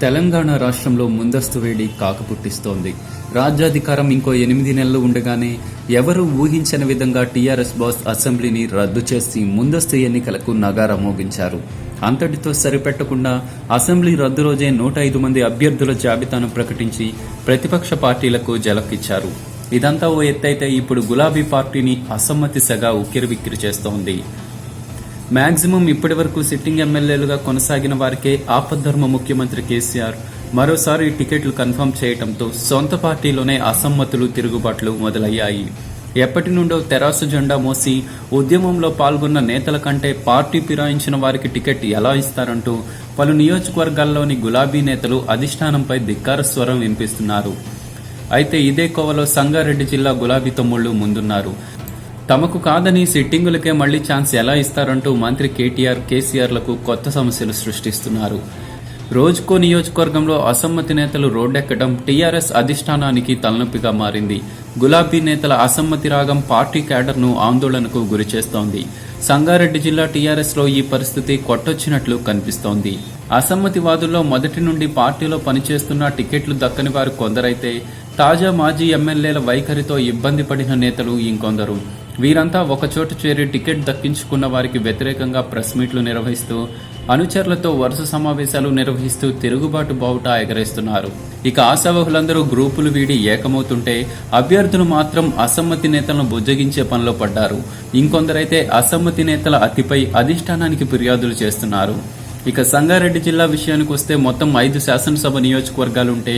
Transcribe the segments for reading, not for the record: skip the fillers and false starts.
తెలంగాణ రాష్ట్రంలో ముందస్తు వేడి కాకపుట్టిస్తోంది. రాజ్యాధికారం ఇంకో 8 నెలలు ఉండగానే ఎవరూ ఊహించని విధంగా టీఆర్ఎస్ బాస్ అసెంబ్లీని రద్దు చేసి ముందస్తు ఎన్నికలకు నగారా మోగించారు. అంతటితో సరిపెట్టకుండా అసెంబ్లీ రద్దు రోజే 105 మంది అభ్యర్థుల జాబితాను ప్రకటించి ప్రతిపక్ష పార్టీలకు జలకిచ్చారు. ఇదంతా ఓ ఎత్తైతే ఇప్పుడు గులాబీ పార్టీని అసమ్మతి సెగ ఉక్కిరిబిక్కిరి చేస్తోంది. మ్యాక్సిమం ఇప్పటి వరకు సిట్టింగ్ ఎమ్మెల్యేలుగా కొనసాగిన వారికే ఆపద్ధర్మ ముఖ్యమంత్రి కేసీఆర్ మరోసారి టికెట్లు కన్ఫర్మ్ చేయడంతో సొంత పార్టీలోనే అసమ్మతులు, తిరుగుబాట్లు మొదలయ్యాయి. ఎప్పటి నుండో తెరాసు జెండా మోసి ఉద్యమంలో పాల్గొన్న నేతల కంటే పార్టీ ఫిరాయించిన వారికి టికెట్ ఎలా ఇస్తారంటూ పలు నియోజకవర్గాల్లోని గులాబీ నేతలు అధిష్టానంపై ధిక్కార స్వరం వినిపిస్తున్నారు. అయితే ఇదే కోవలో సంగారెడ్డి జిల్లా గులాబీ తమ్ముళ్లు ముందున్నారు. తమకు కాదని సిట్టింగులకే మళ్లీ ఛాన్స్ ఎలా ఇస్తారంటూ మంత్రి కేటీఆర్, కేసీఆర్లకు కొత్త సమస్యలు సృష్టిస్తున్నారు. రోజుకో నియోజకవర్గంలో అసమ్మతి నేతలు రోడ్డెక్కడం టీఆర్ఎస్ అధిష్టానానికి తలనొప్పిగా మారింది. గులాబీ నేతల అసమ్మతి రాగం పార్టీ క్యాడర్ను ఆందోళనకు గురిచేస్తోంది. సంగారెడ్డి జిల్లా టీఆర్ఎస్లో ఈ పరిస్థితి కొట్టొచ్చినట్లు కనిపిస్తోంది. అసమ్మతివాదుల్లో మొదటి నుండి పార్టీలో పనిచేస్తున్న టికెట్లు దక్కని వారు కొందరైతే తాజా మాజీ ఎమ్మెల్యేల వైఖరితో ఇబ్బంది పడిన నేతలు ఇంకొందరు. వీరంతా ఒకచోట చేరి టికెట్ దక్కించుకున్న వారికి వ్యతిరేకంగా ప్రెస్ మీట్లు నిర్వహిస్తూ, అనుచరులతో వరుస సమావేశాలు నిర్వహిస్తూ తిరుగుబాటు బావుటా ఎగరేస్తున్నారు. ఇక ఆశావహులందరూ గ్రూపులు వీడి ఏకమవుతుంటే అభ్యర్థులు మాత్రం అసమ్మతి నేతలను బుజ్జగించే పనిలో పడ్డారు. ఇంకొందరైతే అసమ్మతి నేతల అతిపై అధిష్టానానికి ఫిర్యాదులు చేస్తున్నారు. ఇక సంగారెడ్డి జిల్లా విషయానికి వస్తే మొత్తం 5 శాసనసభ నియోజకవర్గాలుంటే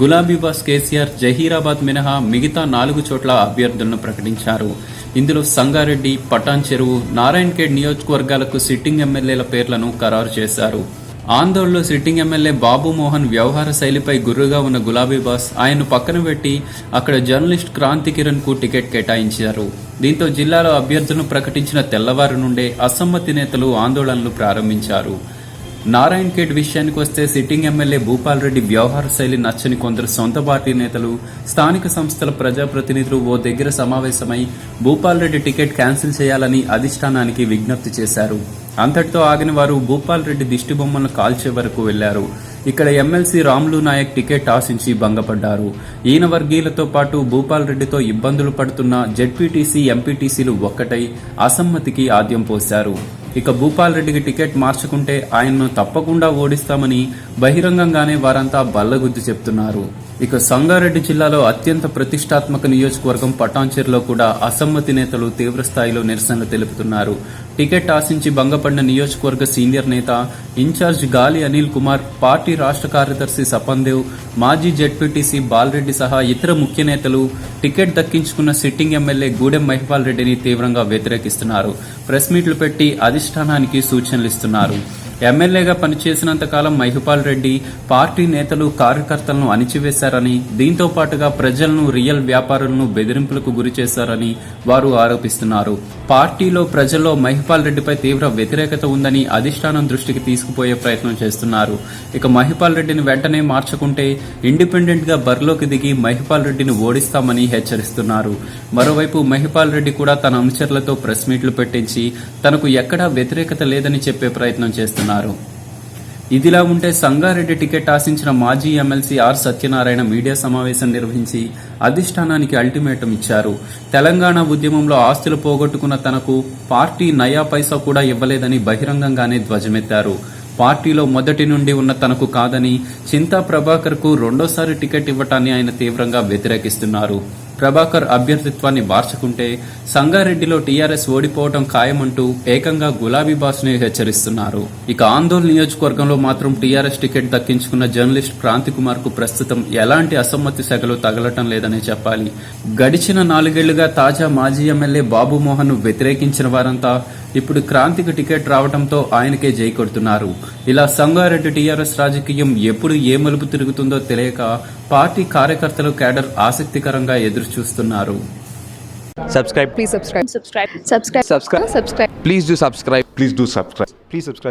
గులాబీ బాస్ కేసీఆర్ జహీరాబాద్ మినహా మిగతా 4 చోట్ల అభ్యర్థులను ప్రకటించారు. ఇందులో సంగారెడ్డి, పటాన్ చెరువు, నారాయణఖేడ్ నియోజకవర్గాలకు సిట్టింగ్ ఎమ్మెల్యేల పేర్లను ఖరారు చేశారు. ఆందోళనలో సిట్టింగ్ ఎమ్మెల్యే బాబు మోహన్ వ్యవహార శైలిపై గుర్రుగా ఉన్న గులాబీ బాస్ ఆయన్ను పక్కన పెట్టి అక్కడ జర్నలిస్ట్ క్రాంతి కిరణ్ కు టికెట్ కేటాయించారు. దీంతో జిల్లాలో అభ్యర్థులను ప్రకటించిన తెల్లవారు నుండే అసమ్మతి నేతలు ఆందోళనలు ప్రారంభించారు. నారాయణఖేడ్ విషయానికి వస్తే సిట్టింగ్ ఎమ్మెల్యే భూపాల్ రెడ్డి వ్యవహార శైలి నచ్చని కొందరు సొంత పార్టీ నేతలు, స్థానిక సంస్థల ప్రజాప్రతినిధులు ఓ దగ్గర సమావేశమై భూపాల్ రెడ్డి టికెట్ క్యాన్సిల్ చేయాలని అధిష్టానానికి విజ్ఞప్తి చేశారు. అంతటితో ఆగిన వారు భూపాల్ రెడ్డి దిష్టిబొమ్మలను కాల్చే వరకు వెళ్లారు. ఇక్కడ ఎమ్మెల్సీ రాములు నాయక్ టికెట్ ఆశించి భంగపడ్డారు. ఈయన వర్గీయులతో పాటు భూపాల్ రెడ్డితో ఇబ్బందులు పడుతున్న జెడ్పీటీసీ, ఎంపీటీసీలు ఒక్కటై అసమ్మతికి ఆద్యం పోశారు. ఇక భూపాల్ రెడ్డికి టికెట్ మార్చుకుంటే ఆయన్ను తప్పకుండా ఓడిస్తామని బహిరంగంగానే వారంతా బల్లగుద్ది చెప్తున్నారు. ఇక సంగారెడ్డి జిల్లాలో అత్యంత ప్రతిష్టాత్మక నియోజకవర్గం పటాన్చెరులో కూడా అసమ్మతి నేతలు తీవ్రస్థాయిలో నిరసనలు తెలుపుతున్నారు. టికెట్ ఆశించి భంగపడిన నియోజకవర్గ సీనియర్ నేత, ఇన్ఛార్జ్ గాలి అనిల్ కుమార్, పార్టీ రాష్ట్ర కార్యదర్శి సపన్ దేవ్, మాజీ జెడ్పీటీసీ బాలరెడ్డి సహా ఇతర ముఖ్య నేతలు టికెట్ దక్కించుకున్న సిట్టింగ్ ఎమ్మెల్యే గూడెం మహిపాల్ రెడ్డిని తీవ్రంగా వ్యతిరేకిస్తున్నారు. ప్రెస్ మీట్లు పెట్టి అధిష్టానానికి సూచనలు ఇస్తున్నారు. ఎమ్మెల్యేగా పనిచేసినంతకాలం మహిపాల్ రెడ్డి పార్టీ నేతలు, కార్యకర్తలను అణిచివేశారని, దీంతో పాటుగా ప్రజలను, రియల్ వ్యాపారులను బెదిరింపులకు గురి చేశారని వారు ఆరోపిస్తున్నారు. పార్టీలో, ప్రజల్లో మహిపాల్ రెడ్డిపై తీవ్ర వ్యతిరేకత ఉందని అధిష్టానం దృష్టికి తీసుకుపోయే ప్రయత్నం చేస్తున్నారు. ఇక మహిపాల్ రెడ్డిని వెంటనే మార్చుకుంటే ఇండిపెండెంట్ గా బరిలోకి దిగి మహిపాల్ రెడ్డిని ఓడిస్తామని హెచ్చరిస్తున్నారు. మరోవైపు మహిపాల్ రెడ్డి కూడా తన అనుచరులతో ప్రెస్ మీట్లు పెట్టించి తనకు ఎక్కడా వ్యతిరేకత లేదని చెప్పే ప్రయత్నం చేస్తున్నారు. ఇదిలా ఉంటే సంగారెడ్డి టికెట్ ఆశించిన మాజీ ఎమ్మెల్సీ ఆర్ సత్యనారాయణ మీడియా సమావేశం నిర్వహించి అధిష్టానానికి అల్టిమేటం ఇచ్చారు. తెలంగాణ ఉద్యమంలో ఆస్తులు పోగొట్టుకున్న తనకు పార్టీ నయా పైసా కూడా ఇవ్వలేదని బహిరంగంగానే ధ్వజమెత్తారు. పార్టీలో మొదటి నుండి ఉన్న తనకు కాదని చింతా ప్రభాకర్ కు రెండోసారి టికెట్ ఇవ్వటాన్ని ఆయన తీవ్రంగా వ్యతిరేకిస్తున్నారు. ప్రభాకర్ అభ్యర్థిత్వాన్ని మార్చుకుంటే సంగారెడ్డిలో టీఆర్ఎస్ ఓడిపోవడం ఖాయమంటూ ఏకంగా గులాబీ బాస్ని హెచ్చరిస్తున్నారు. ఇక ఆందోళన నియోజకవర్గంలో మాత్రం టీఆర్ఎస్ టికెట్ దక్కించుకున్న జర్నలిస్ట్ క్రాంతి కుమార్ కు ప్రస్తుతం ఎలాంటి అసమ్మతి సెగలు తగలటం లేదనే చెప్పాలి. గడిచిన 4 ఏళ్లుగా తాజా మాజీ ఎమ్మెల్యే బాబు మోహన్ ను వ్యతిరేకించిన వారంతా ఇప్పుడు క్రాంతికి టికెట్ రావడంతో ఆయనకే జై కొడుతున్నారు. ఇలా సంగారెడ్డి టీఆర్ఎస్ రాజకీయం ఎప్పుడు ఏ మలుపు తిరుగుతుందో తెలియక పార్టీ కార్యకర్తలు, క్యాడర్ ఆసక్తికరంగా ఎదురు చూస్తున్నారు. Subscribe. Please subscribe. Subscribe. Subscribe. Subscribe. Subscribe. Please do subscribe. Please do subscribe. Please subscribe.